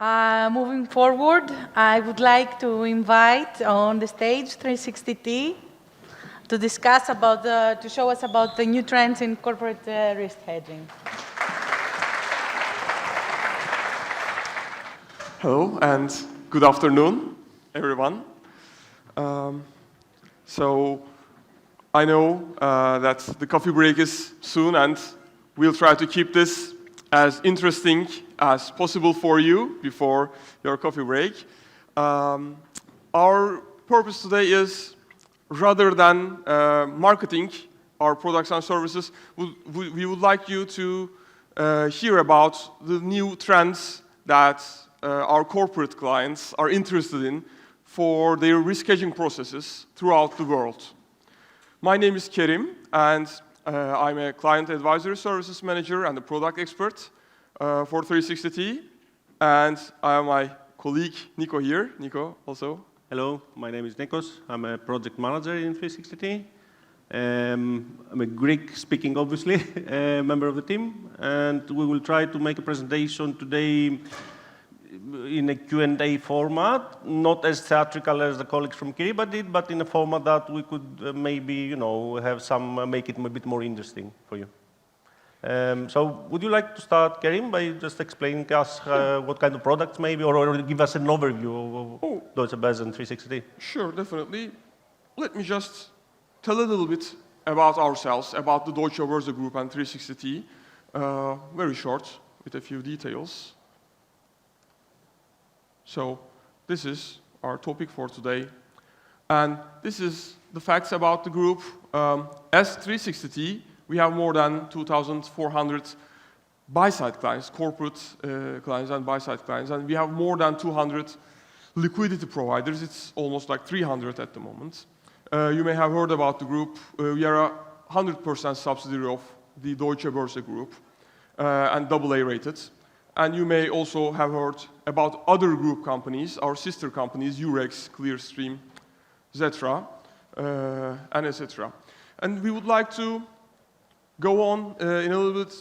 Moving forward, I would like to invite on the stage 360T to discuss to show us about the new trends in corporate risk hedging. Hello and good afternoon, everyone. So I know that the coffee break is soon, and we'll try to keep this as interesting as possible for you before your coffee break. Our purpose today is, rather than marketing our products and services, we would like you to hear about the new trends that our corporate clients are interested in for their risk hedging processes throughout the world. My name is Kerim, and I'm a client advisory services manager and a product expert for 360T. And I have my colleague Nico here. Nico, also. Hello, my name is Nikos. I'm a project manager in 360T. I'm a Greek-speaking, obviously, member of the team. And we will try to make a presentation today in a Q&A format, not as theatrical as the colleagues from Kerim did, but in a format that we could maybe, have make it a bit more interesting for you. So would you like to start, Kerim, by just explaining to us what kind of products maybe, or give us an overview of Deutsche Börse and 360T? Sure, definitely. Let me just tell a little bit about ourselves, about the Deutsche Börse Group and 360T, very short, with a few details. So this is our topic for today. And this is the facts about the group. As 360T, we have more than 2,400 buy-side clients, corporate clients and buy-side clients. And we have more than 200 liquidity providers. It's almost like 300 at the moment. You may have heard about the group. We are a 100% subsidiary of the Deutsche Börse Group and AA rated. And you may also have heard about other group companies, our sister companies, Eurex, Clearstream, Zetra, and etc. And we would like to go on in a little bit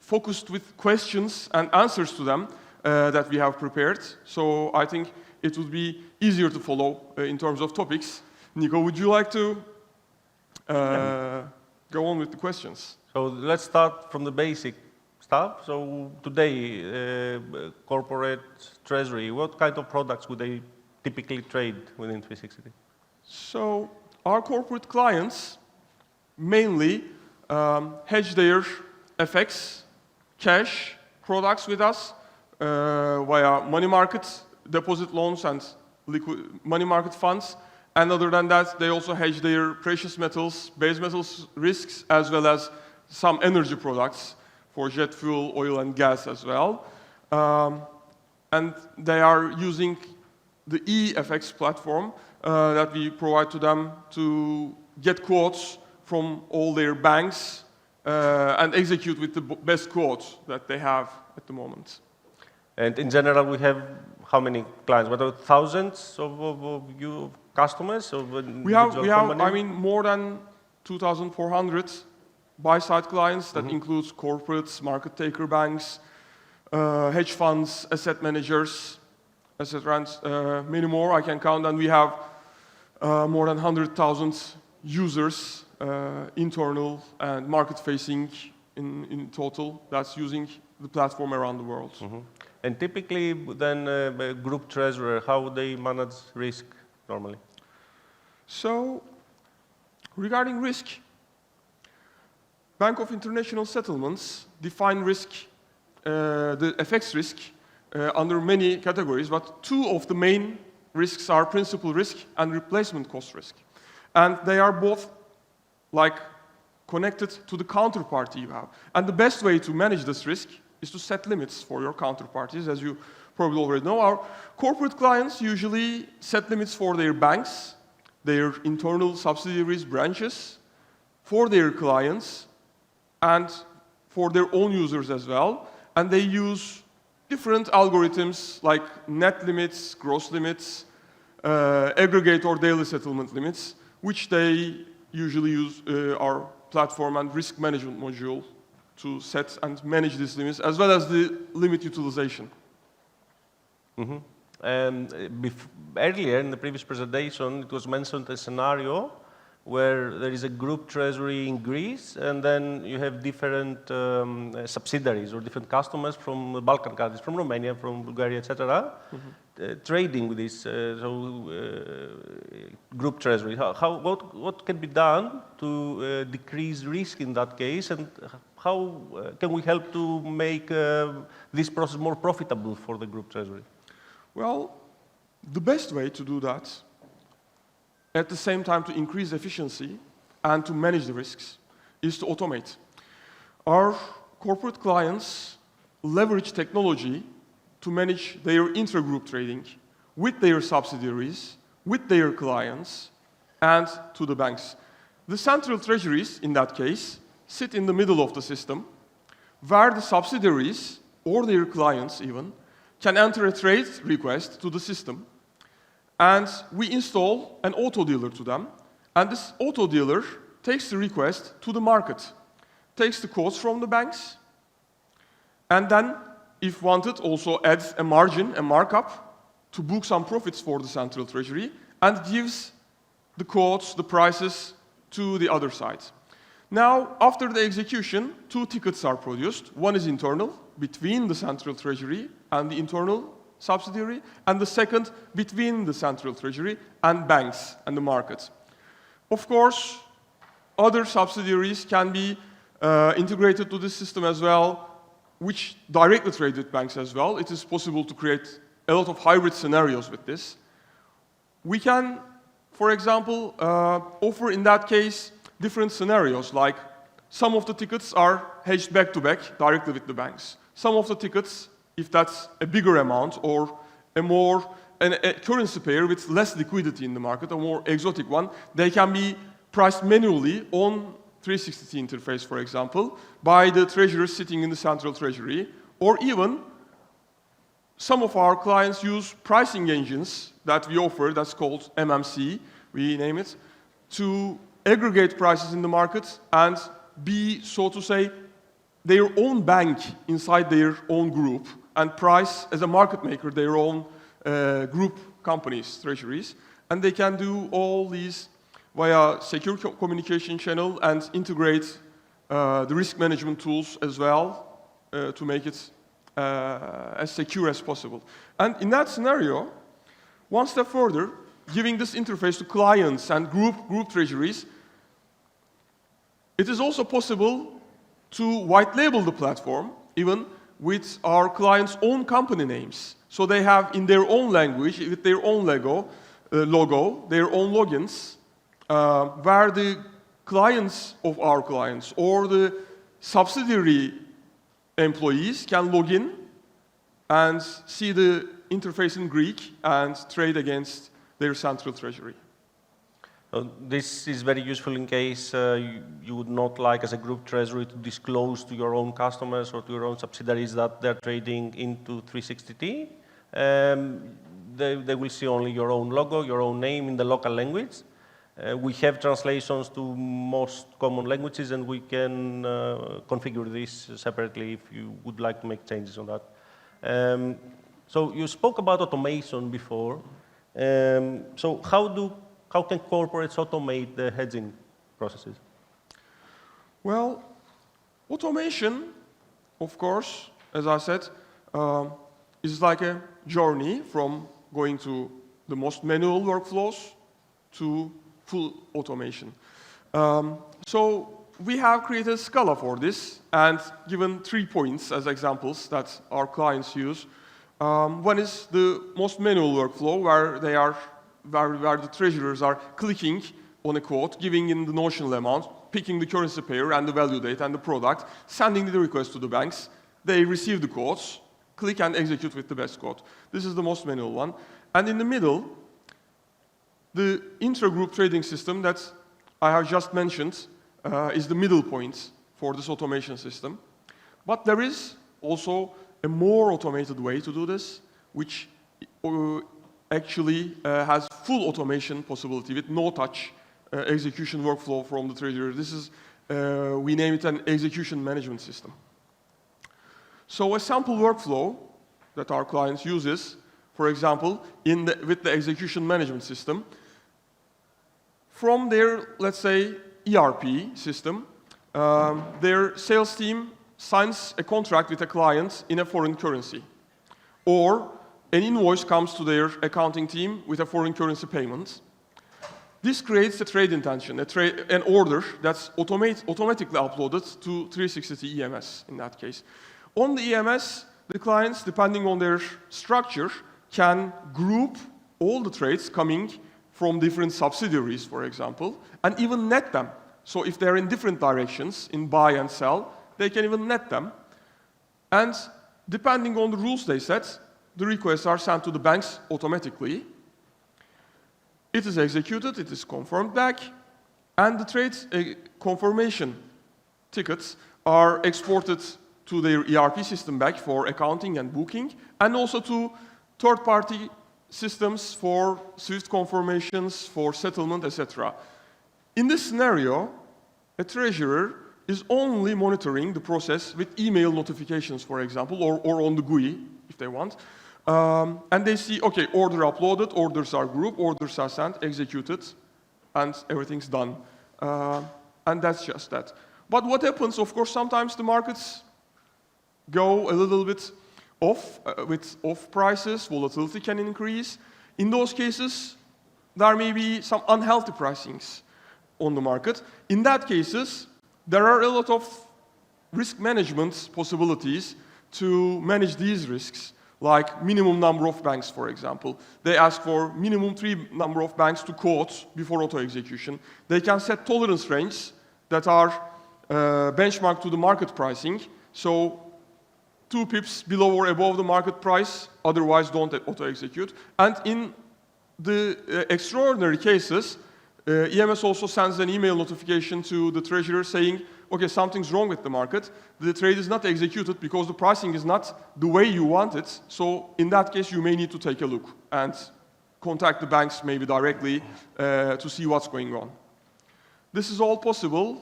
focused with questions and answers to them that we have prepared. So I think it would be easier to follow in terms of topics. Nico, would you like to go on with the questions? So let's start from the basic stuff. So today, corporate treasury, what kind of products would they typically trade within 360T? So our corporate clients mainly hedge their FX, cash products with us via money market deposit loans and liquid money market funds. And other than that, they also hedge their precious metals, base metals risks, as well as some energy products for jet fuel, oil, and gas as well. And they are using the eFX platform that we provide to them to get quotes from all their banks and execute with the best quotes that they have at the moment. And in general, we have how many clients? What, thousands of you customers? We have, I mean, more than 2,400 buy-side clients. That includes corporates, market taker banks, hedge funds, asset managers, etc., and many more I can count. And we have more than 100,000 users, internal and market-facing in total, that's using the platform around the world. And typically, then, a group treasurer, how would they manage risk normally? So, regarding risk, Bank of International Settlements define risk, the FX risk, under many categories, but two of the main risks are principal risk and replacement cost risk. And they are both connected to the counterparty you have. And the best way to manage this risk is to set limits for your counterparties. As you probably already know, our corporate clients usually set limits for their banks, their internal subsidiaries, branches, for their clients, and for their own users as well. And they use different algorithms like net limits, gross limits, aggregate or daily settlement limits, which they usually use our platform and risk management module to set and manage these limits, as well as the limit utilization. Mhm. And earlier in the previous presentation, it was mentioned a scenario where there is a group treasury in Greece, and then you have different subsidiaries or different customers from the Balkan countries, from Romania, from Bulgaria, etc., trading with this group treasury. What can be done to decrease risk in that case, and how can we help to make this process more profitable for the group treasury? Well, the best way to do that, at the same time to increase efficiency and to manage the risks, is to automate. Our corporate clients leverage technology to manage their intra-group trading with their subsidiaries, with their clients, and to the banks. The central treasuries, in that case, sit in the middle of the system, where the subsidiaries, or their clients even, can enter a trade request to the system, and we install an auto dealer to them, and this auto dealer takes the request to the market, takes the quotes from the banks, and then, if wanted, also adds a margin, a markup, to book some profits for the central treasury, and gives the quotes, the prices, to the other side. Now, after the execution, two tickets are produced. One is internal, between the central treasury and the internal subsidiary, and the second between the central treasury and banks and the market. Of course, other subsidiaries can be integrated to this system as well, which directly trade with banks as well. It is possible to create a lot of hybrid scenarios with this. We can, for example, offer in that case different scenarios, like some of the tickets are hedged back-to-back directly with the banks. Some of the tickets, if that's a bigger amount or a currency pair with less liquidity in the market, a more exotic one, they can be priced manually on 360T interface, for example, by the treasurers sitting in the central treasury, or even some of our clients use pricing engines that we offer, that's called MMC, we name it, to aggregate prices in the market and be, so to say, their own bank inside their own group and price as a market maker their own group companies, treasuries. And they can do all these via secure communication channel and integrate the risk management tools as well to make it as secure as possible. And in that scenario, one step further, giving this interface to clients and group treasuries, it is also possible to white label the platform, even with our clients' own company names. So they have in their own language, with their own logo, their own logins, where the clients of our clients or the subsidiary employees can log in and see the interface in Greek and trade against their central treasury. This is very useful in case you would not like, as a group treasury, to disclose to your own customers or to your own subsidiaries that they're trading into 360T. They will see only your own logo, your own name in the local language. We have translations to most common languages, and we can configure this separately if you would like to make changes on that. So you spoke about automation before. So how can corporates automate the hedging processes? Well, automation, of course, as I said, is like a journey from going to the most manual workflows to full automation. So we have created a scala for this and given 3 points as examples that our clients use. One is the most manual workflow where the treasurers are clicking on a quote, giving in the notional amount, picking the currency pair and the value date and the product, sending the request to the banks. They receive the quotes, click and execute with the best quote. This is the most manual one. And in the middle, the intra-group trading system that I have just mentioned is the middle point for this automation system. But there is also a more automated way to do this, which actually has full automation possibility with no-touch execution workflow from the treasurer. This is, we name it an execution management system. So a sample workflow that our clients uses for example, with the execution management system, from their, let's say, ERP system, their sales team signs a contract with a client in a foreign currency. Or an invoice comes to their accounting team with a foreign currency payment. This creates a trade intention, an order that's automatically uploaded to 360T EMS in that case. On the EMS, the clients, depending on their structure, can group all the trades coming from different subsidiaries, for example, and even net them. So if they're in different directions, in buy and sell, they can even net them. And depending on the rules they set, the requests are sent to the banks automatically. It is executed, it is confirmed back, and the trade confirmation tickets are exported to their ERP system back for accounting and booking, and also to third-party systems for SWIFT confirmations, for settlement, etc. In this scenario, a treasurer is only monitoring the process with email notifications, for example, or on the GUI, if they want. And they see, okay, order uploaded, orders are grouped, orders are sent, executed, and everything's done. And that's just that. But what happens, of course, sometimes the markets go a little bit off, with off prices, volatility can increase. In those cases, there may be some unhealthy pricings on the market. In that cases, there are a lot of risk management possibilities to manage these risks, like minimum number of banks, for example. They ask for minimum 3 number of banks to quote before auto-execution. They can set tolerance ranges that are benchmarked to the market pricing, so 2 pips below or above the market price, otherwise don't auto-execute. And in the extraordinary cases, EMS also sends an email notification to the treasurer saying, okay, something's wrong with the market. The trade is not executed because the pricing is not the way you want it. So in that case, you may need to take a look and contact the banks maybe directly to see what's going on. This is all possible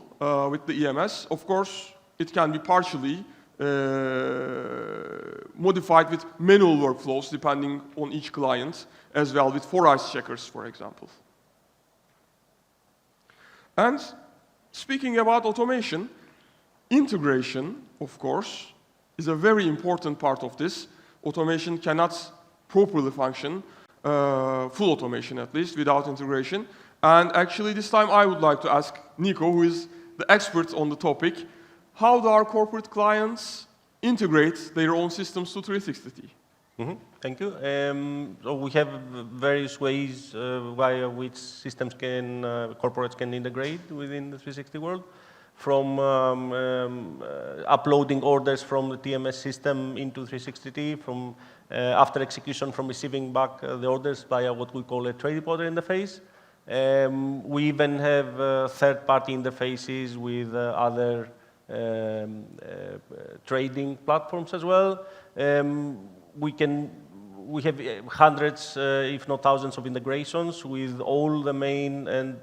with the EMS. Of course, it can be partially modified with manual workflows depending on each client, as well with 4-ice checkers, for example. And speaking about automation, integration, of course, is a very important part of this. Automation cannot properly function, full automation at least, without integration. And actually this time I would like to ask Nico, who is the expert on the topic, how do our corporate clients integrate their own systems to 360T? Thank you. So we have various ways via which systems can, corporates can integrate within the 360 world. From uploading orders from the TMS system into 360T, from after execution, from receiving back the orders via what we call a trade reporter interface. We even have third-party interfaces with other trading platforms as well. We have hundreds, if not thousands, of integrations with all the main and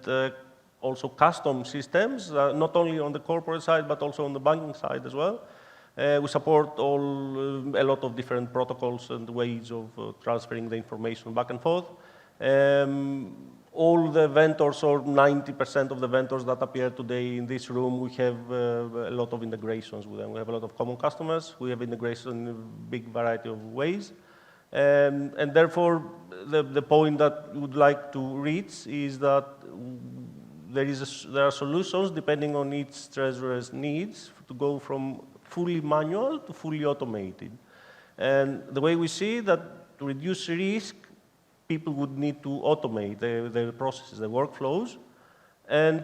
also custom systems, not only on the corporate side, but also on the banking side as well. We support a lot of different protocols and ways of transferring the information back and forth. All the vendors, or 90% of the vendors that appear today in this room, we have a lot of integrations with them. We have a lot of common customers. We have integration in a big variety of ways. And therefore, the point that we would like to reach is that there are solutions depending on each treasurer's needs to go from fully manual to fully automated. And the way we see that to reduce risk, people would need to automate their processes, their workflows. And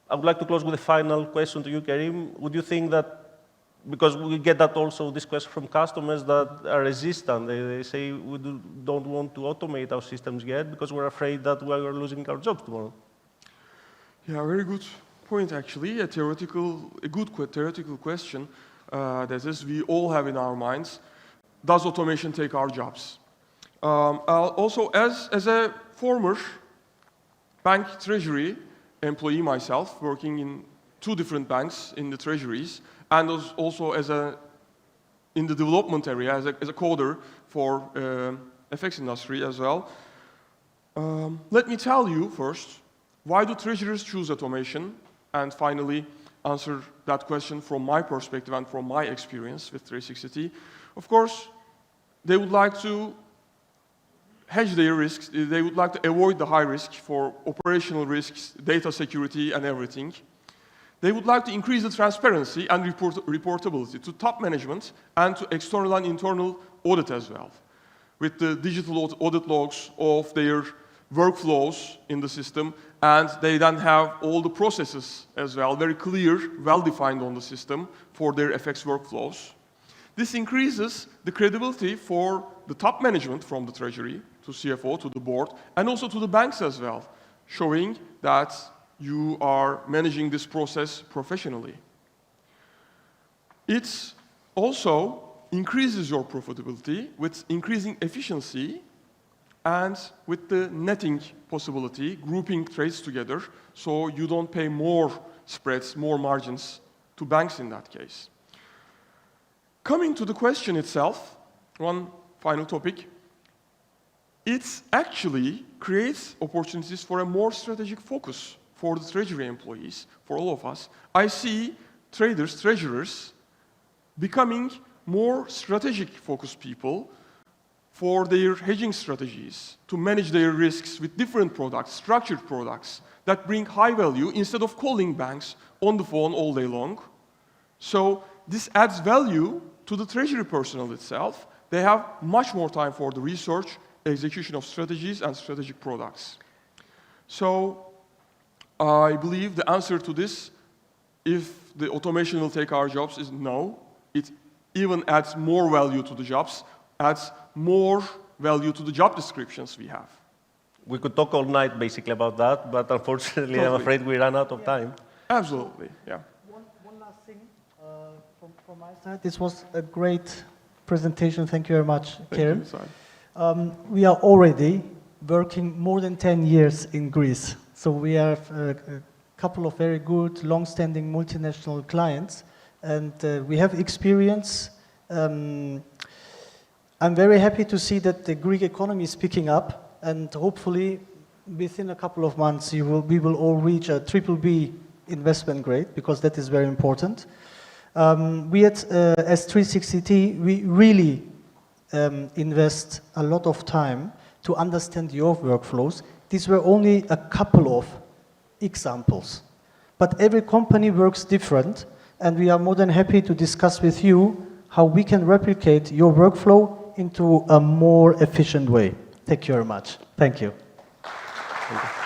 I would like to close with a final question to you, Kerim. Would you think that, because we get that also, this question from customers that are resistant, they say we don't want to automate our systems yet because we're afraid that we're losing our jobs tomorrow. Yeah, very good point, actually. A good theoretical question that is we all have in our minds. Does automation take our jobs? Also, as a former bank treasury employee myself, working in 2 different banks in the treasuries, and also in the development area as a coder for FX industry as well. Let me tell you first, why do treasurers choose automation? And finally, answer that question from my perspective and from my experience with 360T. Of course, they would like to hedge their risks. They would like to avoid the high risk for operational risks, data security, and everything. They would like to increase the transparency and reportability to top management and to external and internal audit as well, with the digital audit logs of their workflows in the system, and they then have all the processes as well, very clear, well-defined on the system for their FX workflows. This increases the credibility for the top management from the Treasury to CFO, to the board, and also to the banks as well, showing that you are managing this process professionally. It also increases your profitability with increasing efficiency and with the netting possibility, grouping trades together, so you don't pay more spreads, more margins to banks in that case. Coming to the question itself, one final topic, it actually creates opportunities for a more strategic focus for the Treasury employees, for all of us. I see traders, treasurers, becoming more strategic focused people for their hedging strategies, to manage their risks with different products, structured products, that bring high value instead of calling banks on the phone all day long. So this adds value to the Treasury personnel itself. They have much more time for the research, execution of strategies, and strategic products. So I believe the answer to this, if the automation will take our jobs, is no. It even adds more value to the jobs, adds more value to the job descriptions we have. We could talk all night basically about that, but unfortunately Totally. I'm afraid we ran out of time. Absolutely, yeah. One last thing from my side. This was a great presentation. Thank you very much, Kerim. Thank you, Salih. We are already working more than 10 years in Greece. So we have a couple of very good, long-standing multinational clients, and we have experience. I'm very happy to see that the Greek economy is picking up, and hopefully within a couple of months we will all reach a BBB investment grade, because that is very important. We at S360T, we really invest a lot of time to understand your workflows. These were only a couple of examples, but every company works different, and we are more than happy to discuss with you how we can replicate your workflow into a more efficient way. Thank you very much. Thank you. Thank you.